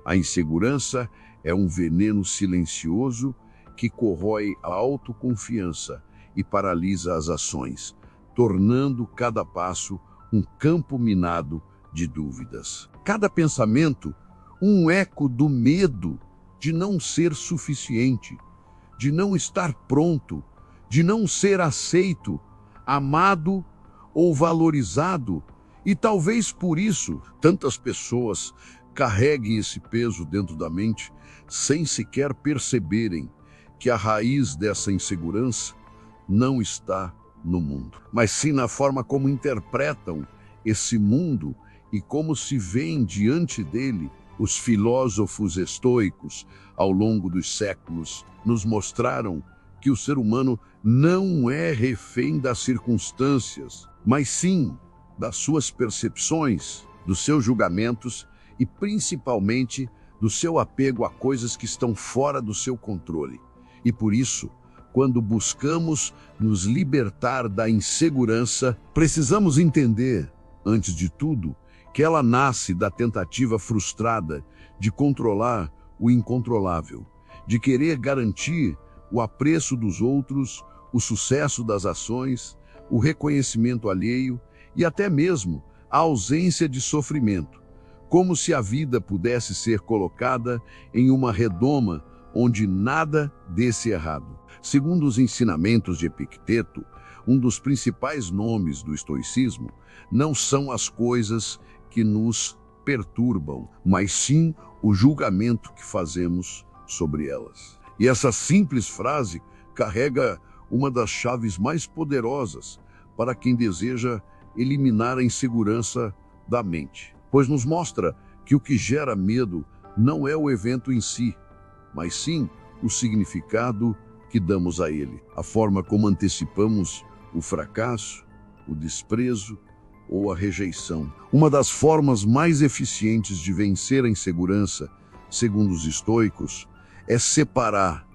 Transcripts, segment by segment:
A insegurança é um veneno silencioso que corrói a autoconfiança e paralisa as ações, tornando cada passo um campo minado de dúvidas. Cada pensamento, um eco do medo de não ser suficiente, de não estar pronto, de não ser aceito, amado ou valorizado. E talvez por isso tantas pessoas carreguem esse peso dentro da mente sem sequer perceberem que a raiz dessa insegurança não está no mundo, mas sim na forma como interpretam esse mundo e como se veem diante dele. Os filósofos estoicos, ao longo dos séculos, nos mostraram que o ser humano não é refém das circunstâncias, mas sim das suas percepções, dos seus julgamentos e principalmente do seu apego a coisas que estão fora do seu controle. E por isso, quando buscamos nos libertar da insegurança, precisamos entender, antes de tudo, que ela nasce da tentativa frustrada de controlar o incontrolável, de querer garantir o apreço dos outros, o sucesso das ações, o reconhecimento alheio e até mesmo a ausência de sofrimento, como se a vida pudesse ser colocada em uma redoma onde nada desse errado. Segundo os ensinamentos de Epicteto, um dos principais nomes do estoicismo não são as coisas que nos perturbam, mas sim o julgamento que fazemos sobre elas. E essa simples frase carrega uma das chaves mais poderosas para quem deseja eliminar a insegurança da mente, pois nos mostra que o que gera medo não é o evento em si, mas sim o significado que damos a ele, a forma como antecipamos o fracasso, o desprezo ou a rejeição. Uma das formas mais eficientes de vencer a insegurança, segundo os estoicos, é separar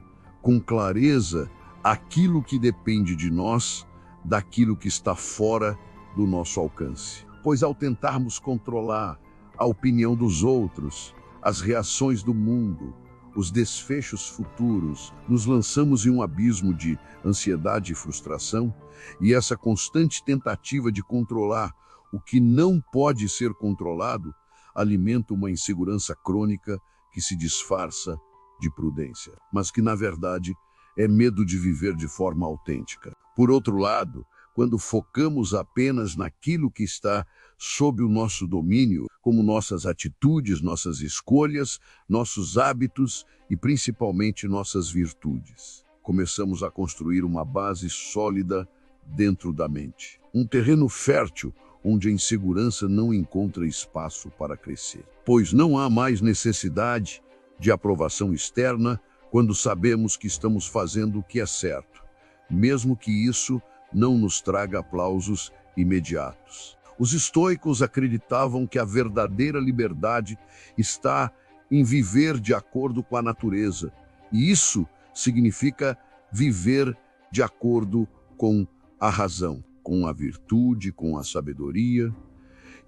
com clareza aquilo que depende de nós daquilo que está fora do nosso alcance. Pois ao tentarmos controlar a opinião dos outros, as reações do mundo, os desfechos futuros, nos lançamos em um abismo de ansiedade e frustração, e essa constante tentativa de controlar o que não pode ser controlado alimenta uma insegurança crônica que se disfarça de prudência, mas que, na verdade, é medo de viver de forma autêntica. Por outro lado, quando focamos apenas naquilo que está sob o nosso domínio, como nossas atitudes, nossas escolhas, nossos hábitos e principalmente nossas virtudes, começamos a construir uma base sólida dentro da mente. Um terreno fértil onde a insegurança não encontra espaço para crescer. Pois não há mais necessidade de aprovação externa quando sabemos que estamos fazendo o que é certo, mesmo que isso não nos traga aplausos imediatos. Os estoicos acreditavam que a verdadeira liberdade está em viver de acordo com a natureza, e isso significa viver de acordo com a razão, com a virtude, com a sabedoria,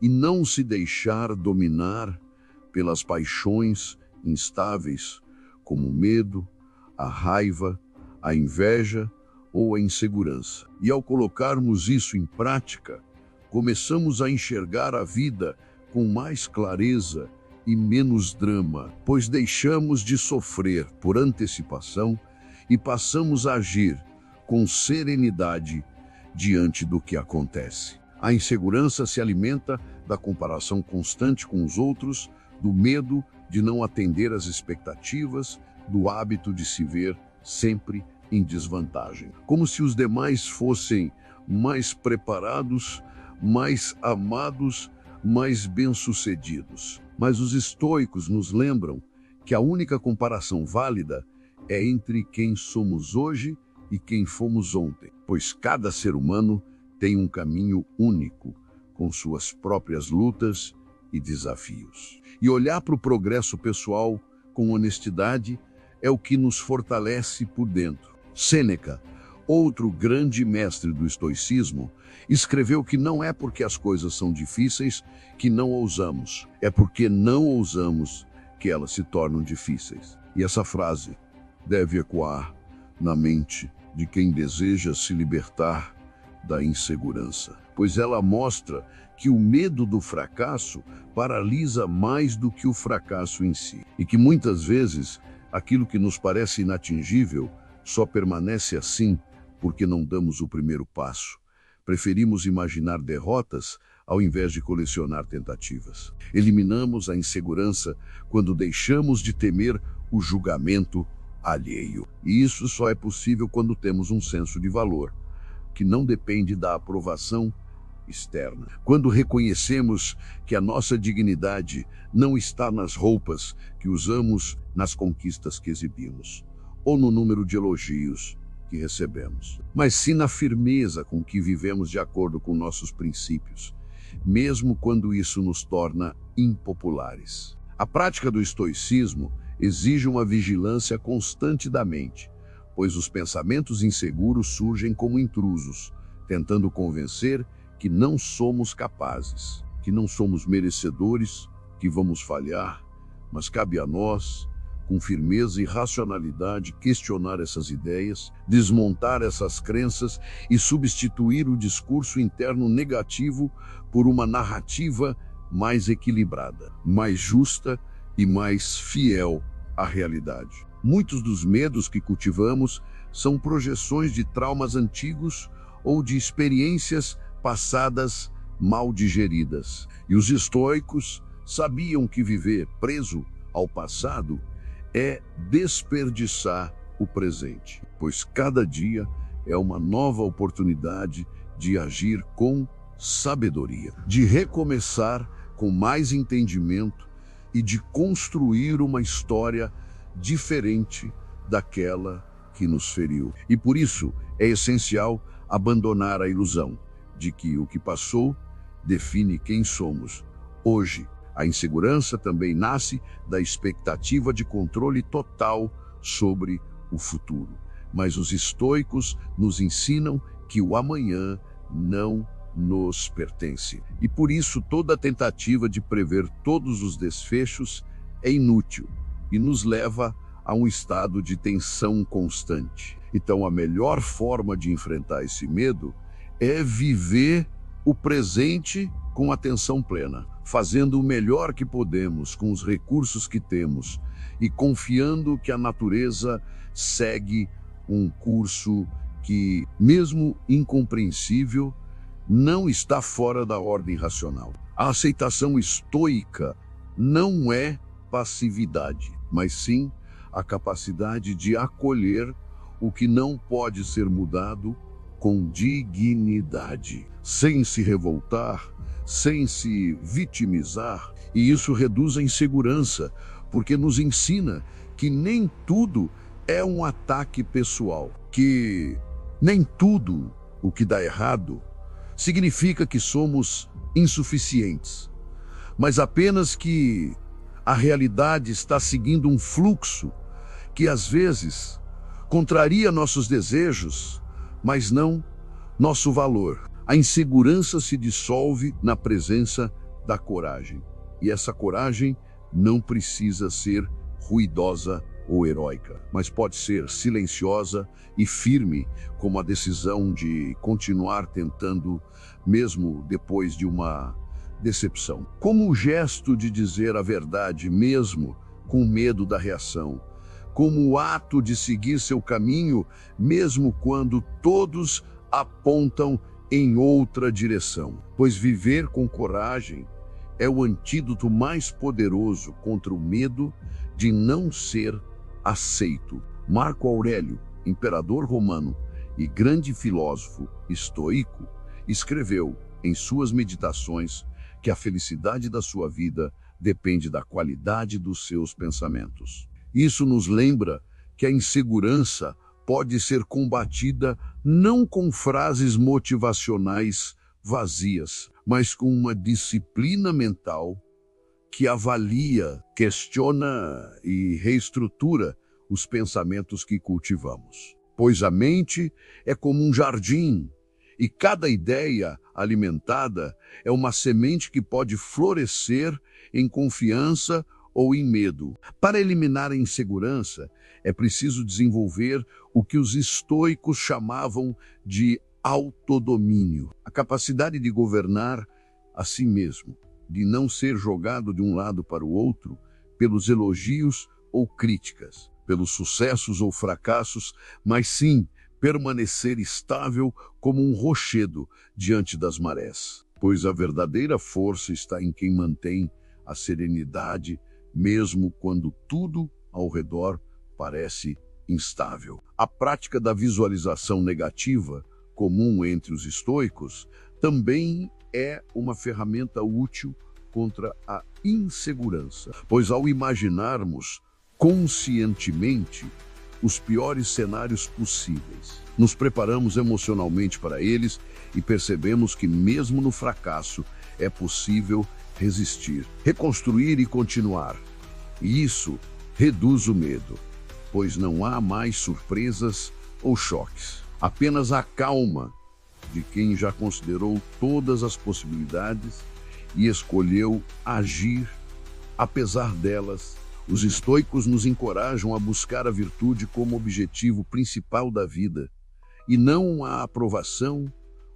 e não se deixar dominar pelas paixões instáveis, como o medo, a raiva, a inveja ou a insegurança. E ao colocarmos isso em prática, começamos a enxergar a vida com mais clareza e menos drama, pois deixamos de sofrer por antecipação e passamos a agir com serenidade diante do que acontece. A insegurança se alimenta da comparação constante com os outros, do medo de não atender às expectativas, do hábito de se ver sempre em desvantagem, como se os demais fossem mais preparados, mais amados, mais bem-sucedidos. Mas os estoicos nos lembram que a única comparação válida é entre quem somos hoje e quem fomos ontem, pois cada ser humano tem um caminho único, com suas próprias lutas e desafios. E olhar para o progresso pessoal com honestidade é o que nos fortalece por dentro. Sêneca, outro grande mestre do estoicismo, escreveu que não é porque as coisas são difíceis que não ousamos, é porque não ousamos que elas se tornam difíceis. E essa frase deve ecoar na mente de quem deseja se libertar da insegurança, pois ela mostra que o medo do fracasso paralisa mais do que o fracasso em si, e que muitas vezes aquilo que nos parece inatingível só permanece assim porque não damos o primeiro passo. Preferimos imaginar derrotas ao invés de colecionar tentativas. Eliminamos a insegurança quando deixamos de temer o julgamento alheio. E isso só é possível quando temos um senso de valor, que não depende da aprovação externa. Quando reconhecemos que a nossa dignidade não está nas roupas que usamos, nas conquistas que exibimos, ou no número de elogios que recebemos, mas sim na firmeza com que vivemos de acordo com nossos princípios, mesmo quando isso nos torna impopulares. A prática do estoicismo exige uma vigilância constante da mente, pois os pensamentos inseguros surgem como intrusos, tentando convencer que não somos capazes, que não somos merecedores, que vamos falhar, mas cabe a nós, com firmeza e racionalidade, questionar essas ideias, desmontar essas crenças e substituir o discurso interno negativo por uma narrativa mais equilibrada, mais justa e mais fiel à realidade. Muitos dos medos que cultivamos são projeções de traumas antigos ou de experiências passadas mal digeridas. E os estoicos sabiam que viver preso ao passado é desperdiçar o presente, pois cada dia é uma nova oportunidade de agir com sabedoria, de recomeçar com mais entendimento e de construir uma história diferente daquela que nos feriu. E por isso é essencial abandonar a ilusão de que o que passou define quem somos hoje. A insegurança também nasce da expectativa de controle total sobre o futuro. Mas os estoicos nos ensinam que o amanhã não nos pertence. E por isso toda tentativa de prever todos os desfechos é inútil e nos leva a um estado de tensão constante. Então a melhor forma de enfrentar esse medo é viver o presente com atenção plena, fazendo o melhor que podemos com os recursos que temos e confiando que a natureza segue um curso que, mesmo incompreensível, não está fora da ordem racional. A aceitação estoica não é passividade, mas sim a capacidade de acolher o que não pode ser mudado com dignidade, sem se revoltar, sem se vitimizar. E isso reduz a insegurança, porque nos ensina que nem tudo é um ataque pessoal, que nem tudo o que dá errado significa que somos insuficientes, mas apenas que a realidade está seguindo um fluxo que às vezes contraria nossos desejos, mas não nosso valor. A insegurança se dissolve na presença da coragem. E essa coragem não precisa ser ruidosa ou heróica, mas pode ser silenciosa e firme, como a decisão de continuar tentando, mesmo depois de uma decepção. Como o gesto de dizer a verdade, mesmo com medo da reação. Como o ato de seguir seu caminho, mesmo quando todos apontam em outra direção. Pois viver com coragem é o antídoto mais poderoso contra o medo de não ser aceito. Marco Aurélio, imperador romano e grande filósofo estoico, escreveu em suas meditações que a felicidade da sua vida depende da qualidade dos seus pensamentos. Isso nos lembra que a insegurança pode ser combatida não com frases motivacionais vazias, mas com uma disciplina mental que avalia, questiona e reestrutura os pensamentos que cultivamos. Pois a mente é como um jardim, e cada ideia alimentada é uma semente que pode florescer em confiança ou em medo. Para eliminar a insegurança, é preciso desenvolver o que os estoicos chamavam de autodomínio, a capacidade de governar a si mesmo, de não ser jogado de um lado para o outro pelos elogios ou críticas, pelos sucessos ou fracassos, mas sim permanecer estável como um rochedo diante das marés. Pois a verdadeira força está em quem mantém a serenidade, mesmo quando tudo ao redor parece instável. A prática da visualização negativa, comum entre os estoicos, também é uma ferramenta útil contra a insegurança, pois ao imaginarmos conscientemente os piores cenários possíveis, nos preparamos emocionalmente para eles e percebemos que mesmo no fracasso é possível resistir, reconstruir e continuar. E isso reduz o medo, pois não há mais surpresas ou choques. Apenas a calma de quem já considerou todas as possibilidades e escolheu agir apesar delas. Os estoicos nos encorajam a buscar a virtude como objetivo principal da vida, e não a aprovação,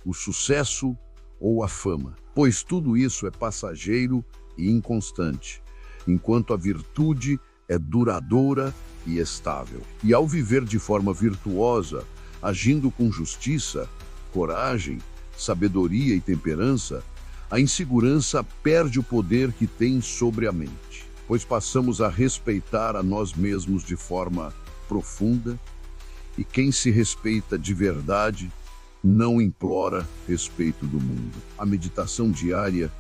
o sucesso ou a fama, pois tudo isso é passageiro e inconstante, enquanto a virtude é duradoura e estável. E ao viver de forma virtuosa, agindo com justiça, coragem, sabedoria e temperança, a insegurança perde o poder que tem sobre a mente, pois passamos a respeitar a nós mesmos de forma profunda, e quem se respeita de verdade não implora respeito do mundo. A meditação diária,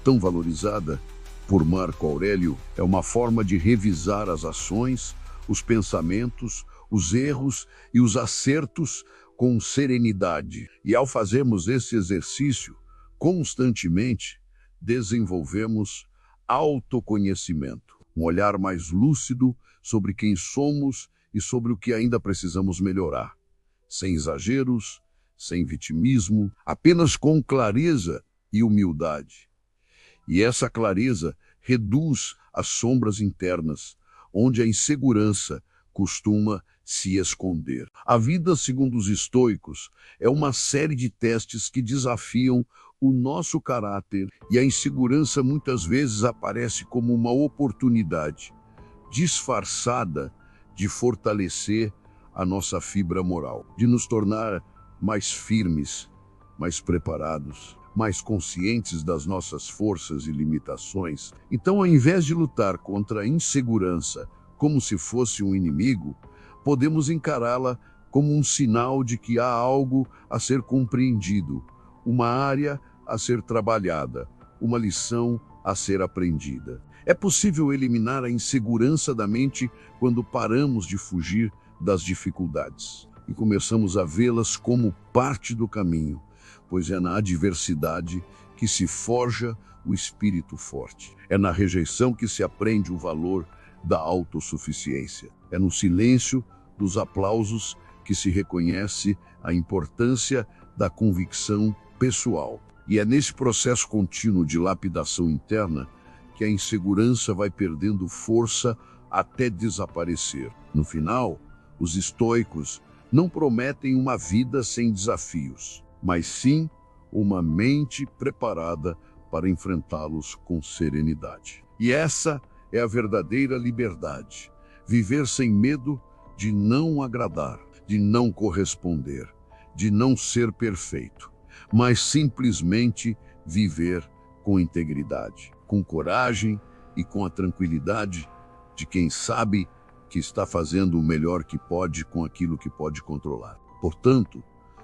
tão valorizada por Marco Aurélio, é uma forma de revisar as ações, os pensamentos, os erros e os acertos com serenidade. E ao fazermos esse exercício constantemente, desenvolvemos autoconhecimento, um olhar mais lúcido sobre quem somos e sobre o que ainda precisamos melhorar, sem exageros, sem vitimismo, apenas com clareza e humildade. E essa clareza reduz as sombras internas, onde a insegurança costuma se esconder. A vida, segundo os estoicos, é uma série de testes que desafiam o nosso caráter, e a insegurança muitas vezes aparece como uma oportunidade disfarçada de fortalecer a nossa fibra moral, de nos tornar mais firmes, mais preparados, mais conscientes das nossas forças e limitações. Então, ao invés de lutar contra a insegurança como se fosse um inimigo, podemos encará-la como um sinal de que há algo a ser compreendido, uma área a ser trabalhada, uma lição a ser aprendida. É possível eliminar a insegurança da mente quando paramos de fugir das dificuldades e começamos a vê-las como parte do caminho, pois é na adversidade que se forja o espírito forte. É na rejeição que se aprende o valor da autossuficiência. É no silêncio dos aplausos que se reconhece a importância da convicção pessoal. E é nesse processo contínuo de lapidação interna que a insegurança vai perdendo força até desaparecer. No final, os estoicos não prometem uma vida sem desafios, mas sim uma mente preparada para enfrentá-los com serenidade. E essa é a verdadeira liberdade: viver sem medo de não agradar, de não corresponder, de não ser perfeito, mas simplesmente viver com integridade, com coragem e com a tranquilidade de quem sabe que está fazendo o melhor que pode com aquilo que pode controlar. Portanto,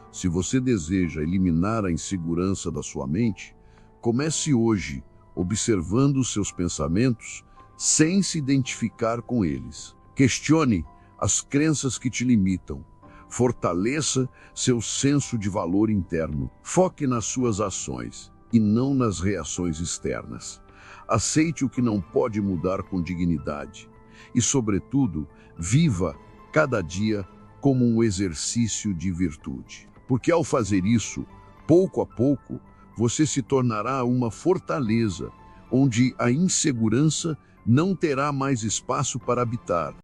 se você deseja eliminar a insegurança da sua mente, comece hoje observando os seus pensamentos sem se identificar com eles. Questione as crenças que te limitam. Fortaleça seu senso de valor interno. Foque nas suas ações e não nas reações externas. Aceite o que não pode mudar com dignidade e, sobretudo, viva cada dia como um exercício de virtude. Porque ao fazer isso, pouco a pouco, você se tornará uma fortaleza onde a insegurança não terá mais espaço para habitar.